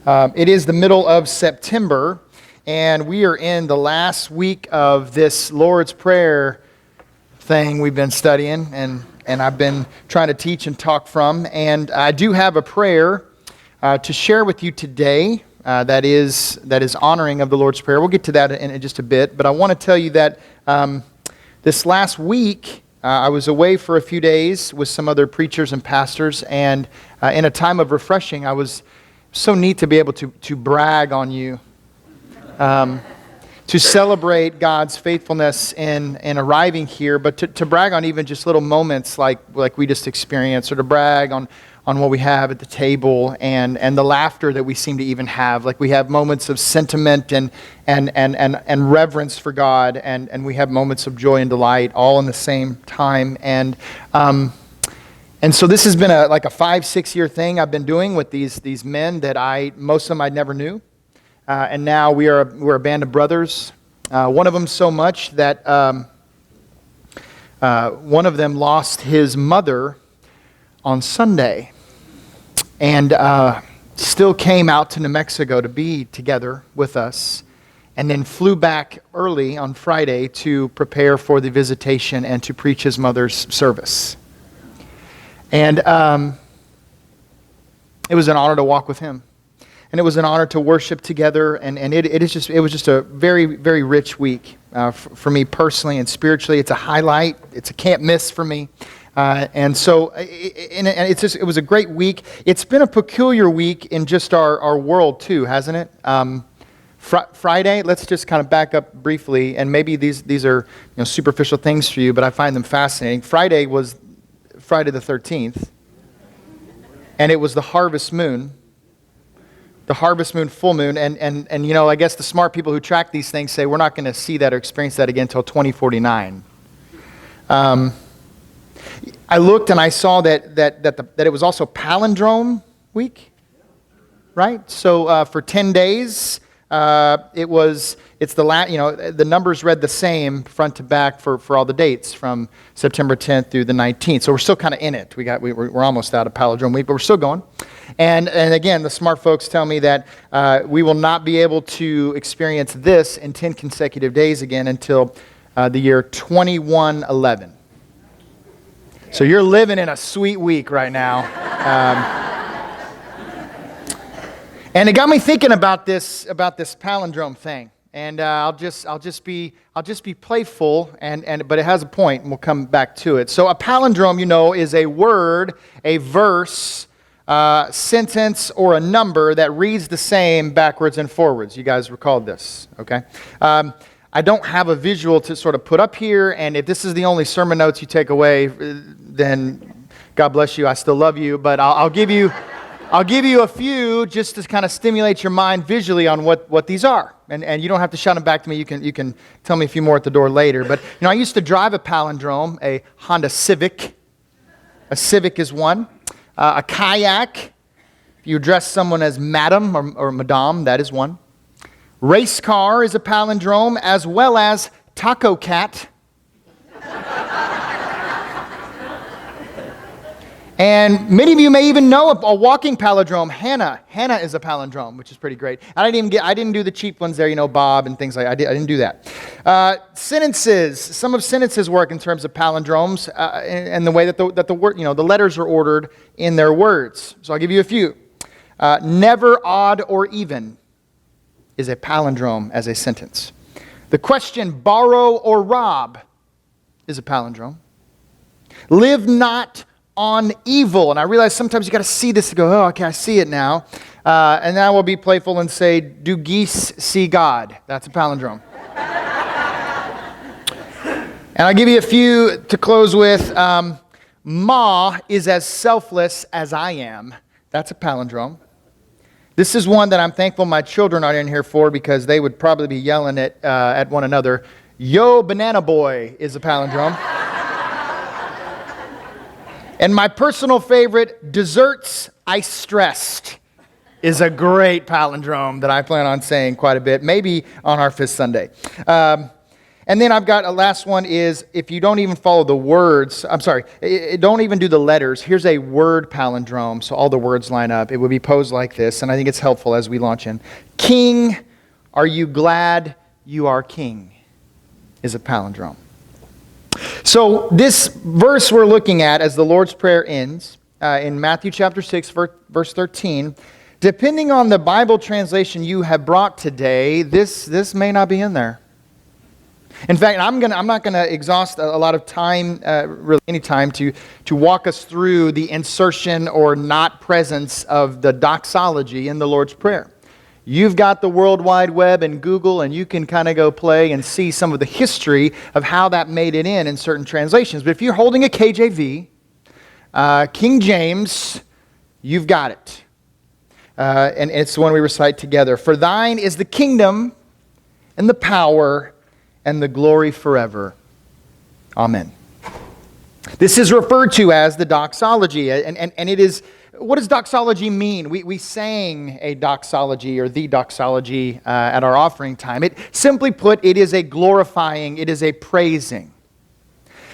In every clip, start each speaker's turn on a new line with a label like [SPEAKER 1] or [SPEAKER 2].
[SPEAKER 1] It is the middle of September, and we are in the last week of this Lord's Prayer thing we've been studying, and I've been trying to teach and talk from. And I do have a prayer to share with you today that is honoring of the Lord's Prayer. We'll get to that in just a bit, but I want to tell you that this last week, I was away for a few days with some other preachers and pastors, and in a time of refreshing, I was so neat to be able to brag on you, to celebrate God's faithfulness in arriving here, but to brag on even just little moments like we just experienced, or to brag on what we have at the table and the laughter that we seem to even have. Like we have moments of sentiment and reverence for God, and we have moments of joy and delight all in the same time. And so this has been a 5-6 year thing I've been doing with these men that most of them I never knew. And now we're a band of brothers. One of them so much that one of them lost his mother on Sunday, and still came out to New Mexico to be together with us, and then flew back early on Friday to prepare for the visitation and to preach his mother's service. And it was an honor to walk with him. And it was an honor to worship together, and it was just a very, very rich week for me personally and spiritually. It's a highlight. It's a can't miss for me. And so it was a great week. It's been a peculiar week in just our world too, hasn't it? Friday, let's just kind of back up briefly, and maybe these are superficial things for you, but I find them fascinating. Friday was Friday the 13th, and it was the harvest moon. The harvest moon, full moon, and I guess the smart people who track these things say we're not going to see that or experience that again until 2049. I looked and I saw that it was also palindrome week, right? So for 10 days, the numbers read the same front to back for all the dates from September 10th through the 19th. So we're still kind of in it. We're almost out of palindrome week, but we're still going. And again, the smart folks tell me that we will not be able to experience this in 10 consecutive days again until the year 2111. So you're living in a sweet week right now. And it got me thinking about this palindrome thing. And I'll just be playful, but it has a point, and we'll come back to it. So a palindrome, is a word, a verse, sentence, or a number that reads the same backwards and forwards. You guys recalled this, okay? I don't have a visual to sort of put up here, and if this is the only sermon notes you take away, then God bless you. I still love you, but I'll give you a few just to kind of stimulate your mind visually on what these are. And you don't have to shout them back to me. You can tell me a few more at the door later. But I used to drive a palindrome, a Honda Civic. A Civic is one. A kayak. If you address someone as madam or madame, that is one. Race car is a palindrome, as well as taco cat. And many of you may even know a walking palindrome, Hannah. Hannah is a palindrome, which is pretty great. I didn't do the cheap ones there, Bob and things like that. I didn't do that. Sentences. Some of sentences work in terms of palindromes and the way that the word, the letters are ordered in their words. So I'll give you a few. Never, odd, or even is a palindrome as a sentence. The question borrow or rob is a palindrome. Live not on evil. And I realize sometimes you got to see this to go, oh, okay, I see it now. And then we'll be playful and say, do geese see God? That's a palindrome. And I'll give you a few to close with. Ma is as selfless as I am. That's a palindrome. This is one that I'm thankful my children aren't in here for, because they would probably be yelling at one another. Yo, banana boy is a palindrome. And my personal favorite, desserts I stressed, is a great palindrome that I plan on saying quite a bit, maybe on our fifth Sunday. And then I've got a last one is, if you don't even follow the words, don't even do the letters, here's a word palindrome, so all the words line up. It would be posed like this, and I think it's helpful as we launch in. King, are you glad you are king? Is a palindrome. So this verse we're looking at as the Lord's Prayer ends, in Matthew chapter 6, verse 13, depending on the Bible translation you have brought today, this may not be in there. In fact, I'm not going to exhaust a lot of time, really any time, to walk us through the insertion or not presence of the doxology in the Lord's Prayer. You've got the World Wide Web and Google, and you can kind of go play and see some of the history of how that made it in certain translations. But if you're holding a KJV, King James, you've got it. And it's the one we recite together. For thine is the kingdom and the power and the glory forever. Amen. This is referred to as the doxology, and it is, what does doxology mean? We sang a doxology or the doxology at our offering time. It, simply put, it is a glorifying, it is a praising.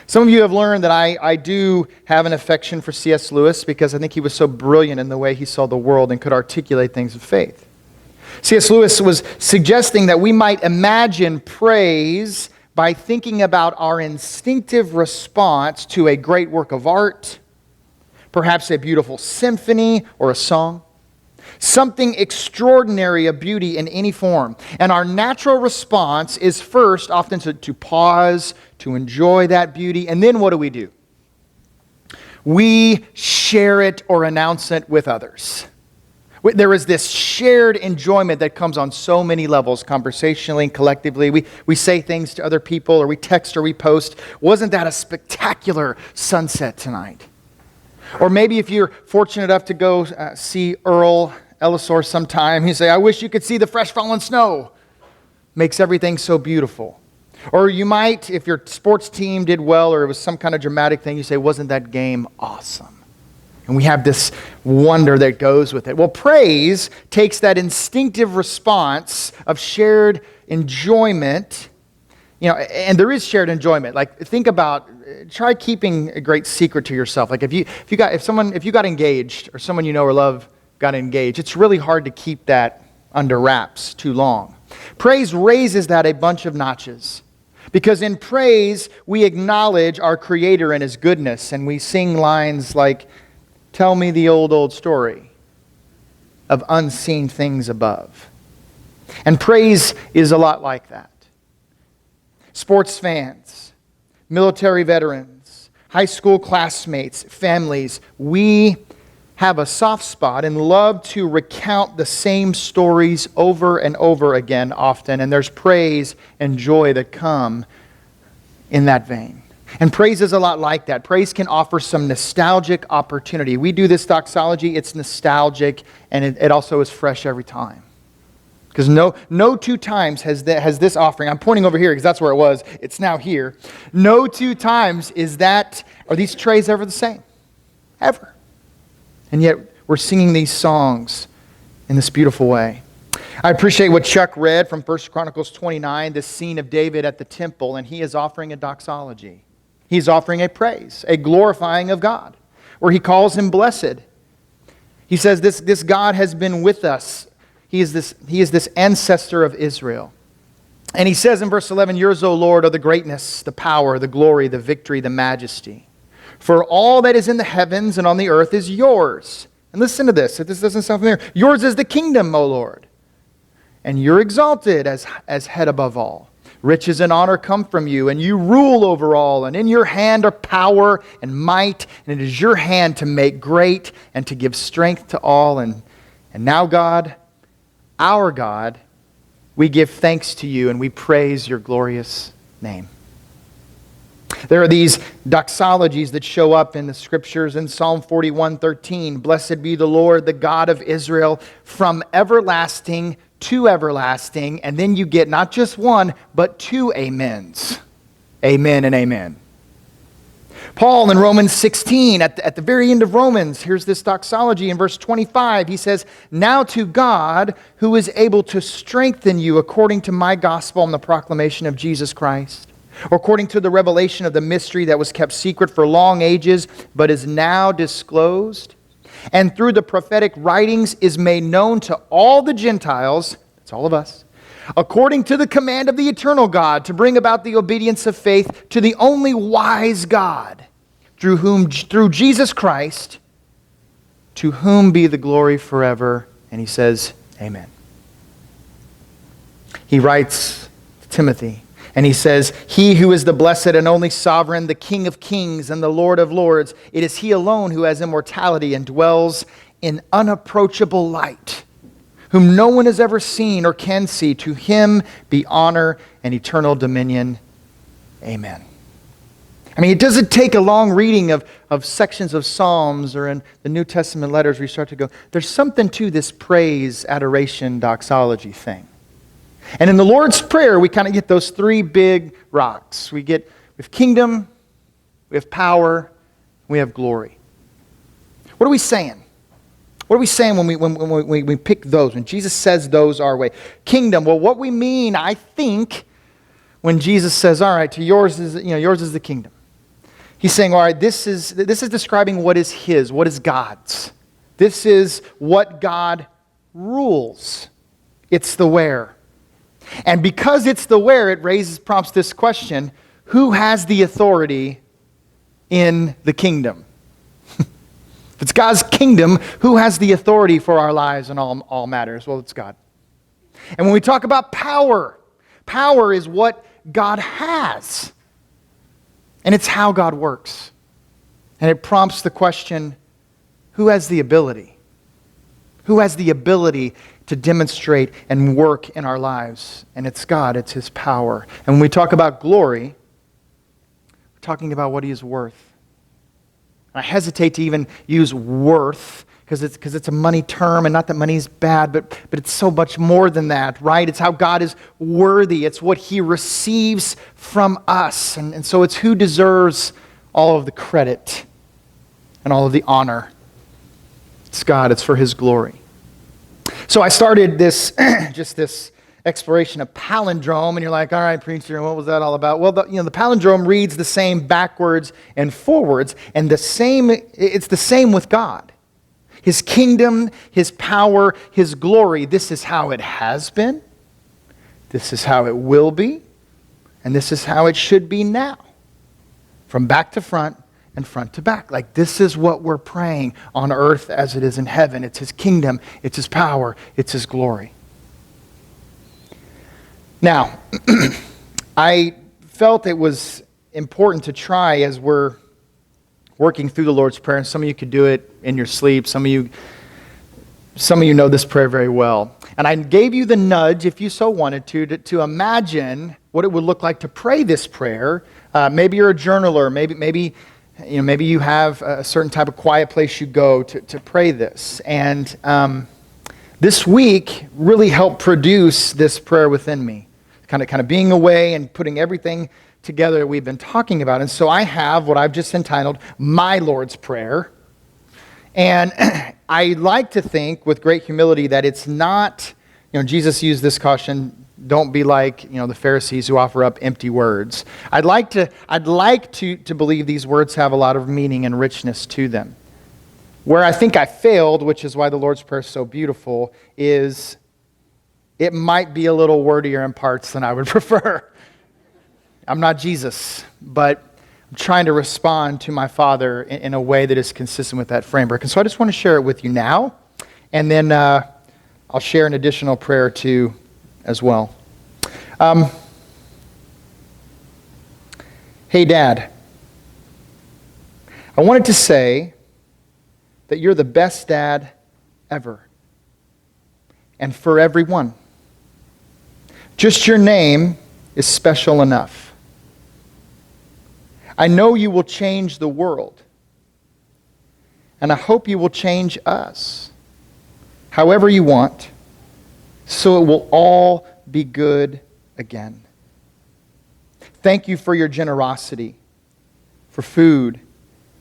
[SPEAKER 1] Some of you have learned that I do have an affection for C.S. Lewis because I think he was so brilliant in the way he saw the world and could articulate things of faith. C.S. Lewis was suggesting that we might imagine praise by thinking about our instinctive response to a great work of art, perhaps a beautiful symphony or a song, something extraordinary of beauty in any form. And our natural response is first often to pause, to enjoy that beauty, and then what do? We share it or announce it with others. There is this shared enjoyment that comes on so many levels, conversationally and collectively. We say things to other people, or we text or we post. Wasn't that a spectacular sunset tonight? Or maybe if you're fortunate enough to go see Earl Ellisor sometime, you say, I wish you could see the fresh fallen snow. Makes everything so beautiful. Or you might, if your sports team did well or it was some kind of dramatic thing, you say, wasn't that game awesome? And we have this wonder that goes with it. Well, praise takes that instinctive response of shared enjoyment, and there is shared enjoyment. Like, think about, try keeping a great secret to yourself. Like, if you got engaged, or someone you know or love got engaged, it's really hard to keep that under wraps too long. Praise raises that a bunch of notches. Because in praise, we acknowledge our Creator and His goodness, and we sing lines like, tell me the old story of unseen things above. And praise is a lot like that. Sports fans, military veterans, high school classmates, families, we have a soft spot and love to recount the same stories over and over again often. And there's praise and joy that come in that vein. And praise is a lot like that. Praise can offer some nostalgic opportunity. We do this doxology, it's nostalgic, and it also is fresh every time. Because no two times has this offering, I'm pointing over here because that's where it was, it's now here. No two times are these trays ever the same. Ever. And yet we're singing these songs in this beautiful way. I appreciate what Chuck read from 1 Chronicles 29, this scene of David at the temple, and he is offering a doxology. He's offering a praise, a glorifying of God, where he calls him blessed. He says this God has been with us. He is this ancestor of Israel. And he says in verse 11, yours, O Lord, are the greatness, the power, the glory, the victory, the majesty. For all that is in the heavens and on the earth is yours. And listen to this, if this doesn't sound familiar. Yours is the kingdom, O Lord. And you're exalted as head above all. Riches and honor come from you, and you rule over all. And in your hand are power and might, and it is your hand to make great and to give strength to all. And now, God, our God, we give thanks to you and we praise your glorious name. There are these doxologies that show up in the scriptures in Psalm 41:13. Blessed be the Lord, the God of Israel, from everlasting to everlasting. And then you get not just one, but two amens. Amen and amen. Paul in Romans 16, at the very end of Romans, here's this doxology in verse 25. He says, "Now to God, who is able to strengthen you according to my gospel and the proclamation of Jesus Christ, according to the revelation of the mystery that was kept secret for long ages, but is now disclosed, and through the prophetic writings is made known to all the Gentiles," that's all of us, "according to the command of the eternal God, to bring about the obedience of faith to the only wise God, through Jesus Christ, to whom be the glory forever." And he says, amen. He writes to Timothy, and he says, "He who is the blessed and only sovereign, the King of kings and the Lord of lords, it is he alone who has immortality and dwells in unapproachable light, whom no one has ever seen or can see. To him be honor and eternal dominion. Amen." I mean, it doesn't take a long reading of sections of Psalms or in the New Testament letters where you start to go, there's something to this praise, adoration, doxology thing. And in the Lord's Prayer, we kind of get those three big rocks. We have kingdom, we have power, we have glory. What are we saying? What are we saying when we pick those, when Jesus says those our way? Kingdom, well, what we mean, I think, when Jesus says, all right, to yours is the kingdom. He's saying, all right, this is describing what is his, what is God's. This is what God rules. It's the where. And because it's the where, it prompts this question: who has the authority in the kingdom? If it's God's kingdom, who has the authority for our lives and all matters? Well, it's God. And when we talk about power, power is what God has. And it's how God works. And it prompts the question, who has the ability? Who has the ability to demonstrate and work in our lives? And it's God, it's his power. And when we talk about glory, we're talking about what he is worth. I hesitate to even use worth because it's a money term, and not that money is bad, but it's so much more than that, right? It's how God is worthy. It's what he receives from us. And so it's who deserves all of the credit and all of the honor. It's God. It's for his glory. So I started this exploration of palindrome, and you're like, all right, preacher, what was that all about? Well, the palindrome reads the same backwards and forwards, and it's the same with God. His kingdom, his power, his glory. This is how it has been. This is how it will be. And this is how it should be now. From back to front and front to back. Like, this is what we're praying on earth as it is in heaven. It's his kingdom. It's his power. It's his glory. Now, I felt it was important to try, as we're working through the Lord's Prayer, and some of you could do it in your sleep. Some of you know this prayer very well. And I gave you the nudge, if you so wanted to imagine what it would look like to pray this prayer. Maybe you're a journaler. Maybe you have a certain type of quiet place you go to pray this. And this week really helped produce this prayer within me. Kind of being away and putting everything together that we've been talking about. And so I have what I've just entitled My Lord's Prayer. And I like to think with great humility that it's not, Jesus used this caution, don't be like, the Pharisees who offer up empty words. I'd like to believe these words have a lot of meaning and richness to them. Where I think I failed, which is why the Lord's Prayer is so beautiful, is it might be a little wordier in parts than I would prefer. I'm not Jesus, but I'm trying to respond to my Father in a way that is consistent with that framework. And so I just want to share it with you now, and then I'll share an additional prayer too as well. Hey, Dad. I wanted to say that you're the best dad ever, and for everyone. Just your name is special enough. I know you will change the world, and I hope you will change us, however you want, so it will all be good again. Thank you for your generosity, for food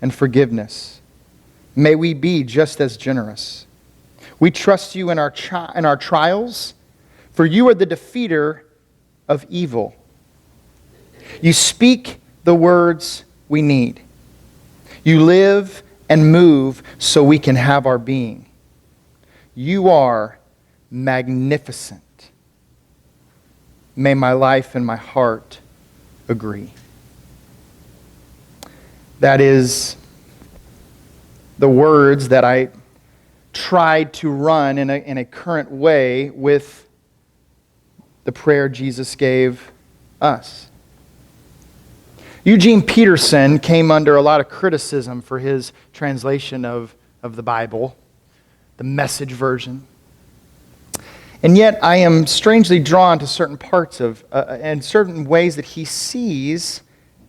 [SPEAKER 1] and forgiveness. May we be just as generous. We trust you in our trials, for you are the defeater of evil. You speak the words we need. You live and move so we can have our being. You are magnificent. May my life and my heart agree. That is the words that I tried to run in a current way with the prayer Jesus gave us. Eugene Peterson came under a lot of criticism for his translation of the Bible, the Message version. And yet I am strangely drawn to certain parts of, and certain ways that he sees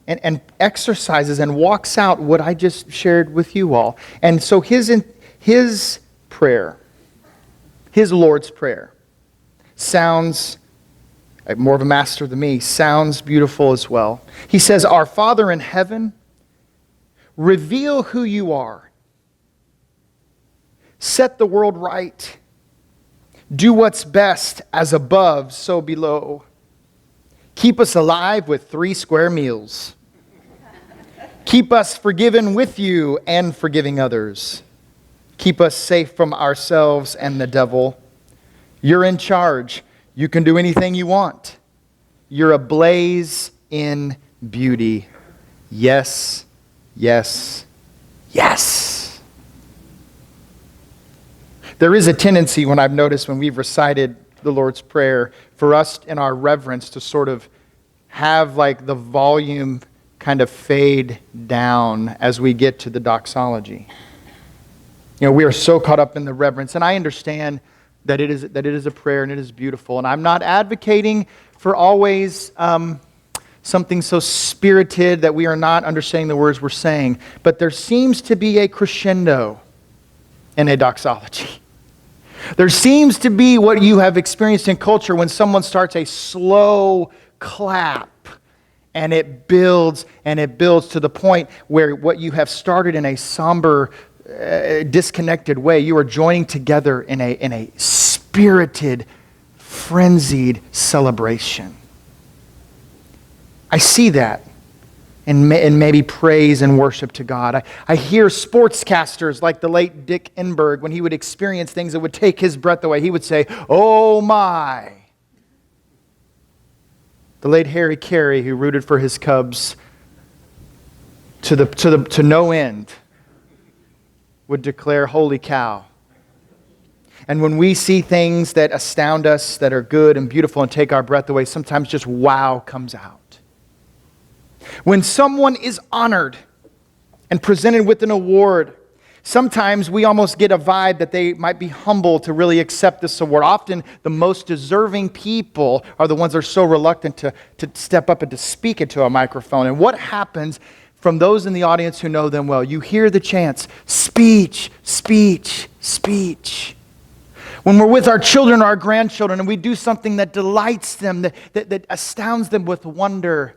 [SPEAKER 1] and exercises and walks out what I just shared with you all. And so his prayer, his Lord's Prayer, sounds more of a master than me, sounds beautiful as well. He says, "Our Father in heaven, reveal who you are. Set the world right. Do what's best, as above, so below. Keep us alive with 3 square meals. Keep us forgiven with you and forgiving others. Keep us safe from ourselves and the devil. You're in charge. You can do anything you want. You're ablaze in beauty. Yes, yes, yes." There is a tendency, when I've noticed when we've recited the Lord's Prayer, for us in our reverence to sort of have like the volume kind of fade down as we get to the doxology. You know, we are so caught up in the reverence, and I understand that it is a prayer and it is beautiful. And I'm not advocating for always something so spirited that we are not understanding the words we're saying. But there seems to be a crescendo in a doxology. There seems to be what you have experienced in culture when someone starts a slow clap and it builds to the point where what you have started in a somber, disconnected way, you are joining together in a spirited, frenzied celebration. I see that in maybe praise and worship to God. I hear sportscasters like the late Dick Enberg, when he would experience things that would take his breath away, he would say, "Oh my." The late Harry Carey, who rooted for his Cubs to no end, would declare, "Holy cow." And when we see things that astound us, that are good and beautiful and take our breath away, sometimes just wow comes out. When someone is honored and presented with an award, sometimes we almost get a vibe that they might be humble to really accept this award. Often the most deserving people are the ones that are so reluctant to step up and to speak into a microphone. And what happens from those in the audience who know them well? You hear the chants, "Speech, speech, speech." When we're with our children or our grandchildren and we do something that delights them, that astounds them with wonder,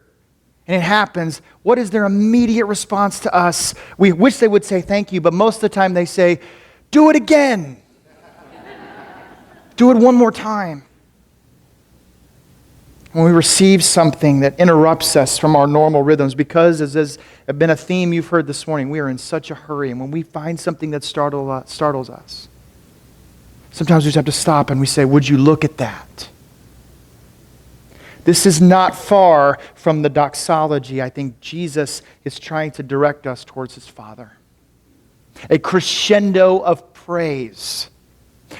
[SPEAKER 1] and it happens, what is their immediate response to us? We wish they would say thank you, but most of the time they say, "Do it again." Do it one more time. When we receive something that interrupts us from our normal rhythms, because as has been a theme you've heard this morning, we are in such a hurry. And when we find something that startles us, sometimes we just have to stop and we say, "Would you look at that?" This is not far from the doxology. I think Jesus is trying to direct us towards his Father. A crescendo of praise.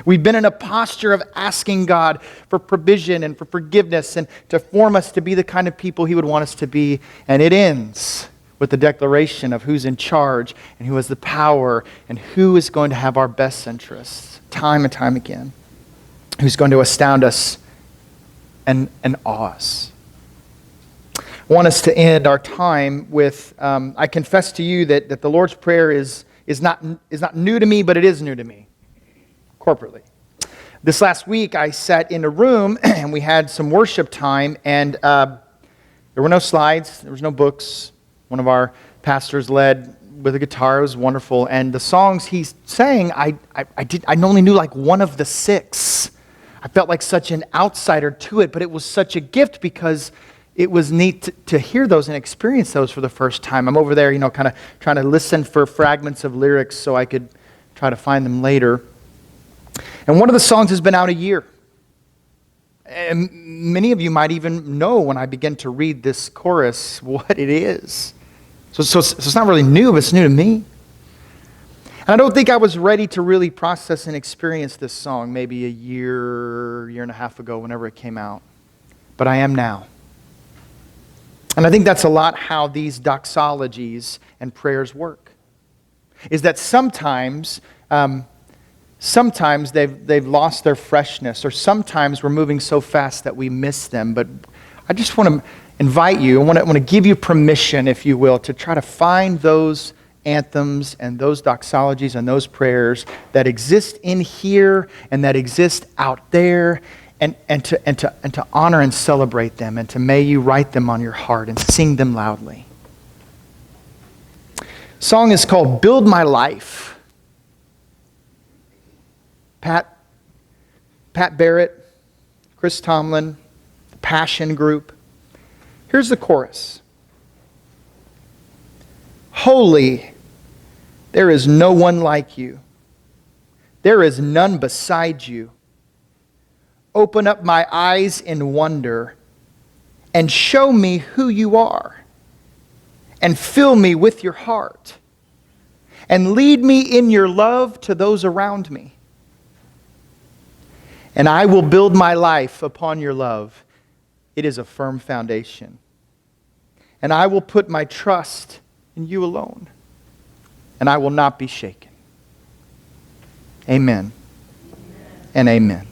[SPEAKER 1] We've been in a posture of asking God for provision and for forgiveness and to form us to be the kind of people he would want us to be. And it ends with the declaration of who's in charge and who has the power and who is going to have our best interests time and time again. Who's going to astound us and awe us. I want us to end our time with, I confess to you that the Lord's Prayer is not new to me, but it is new to me, corporately. This last week, I sat in a room and we had some worship time, and there were no slides, there was no books. One of our Pastors led with a guitar. It was wonderful. And the songs he sang, I only knew like one of the 6. I felt like such an outsider to it, but it was such a gift because it was neat to hear those and experience those for the first time. I'm over there, kind of trying to listen for fragments of lyrics so I could try to find them later. And one of the songs has been out a year. And many of you might even know when I begin to read this chorus what it is. So it's not really new, but it's new to me. And I don't think I was ready to really process and experience this song maybe a year and a half ago, whenever it came out. But I am now. And I think that's a lot how these doxologies and prayers work. Is that sometimes they've lost their freshness, or sometimes we're moving so fast that we miss them. But I just want to invite you, I want to give you permission, if you will, to try to find those anthems and those doxologies and those prayers that exist in here and that exist out there, and to honor and celebrate them, and to may you write them on your heart and sing them loudly. Song is called Build My Life. Pat Barrett, Chris Tomlin, the Passion Group. Here's the chorus. Holy, there is no one like you. There is none beside you. Open up my eyes in wonder and show me who you are, and fill me with your heart, and lead me in your love to those around me. And I will build my life upon your love. It is a firm foundation. And I will put my trust in you alone, and I will not be shaken. Amen and amen.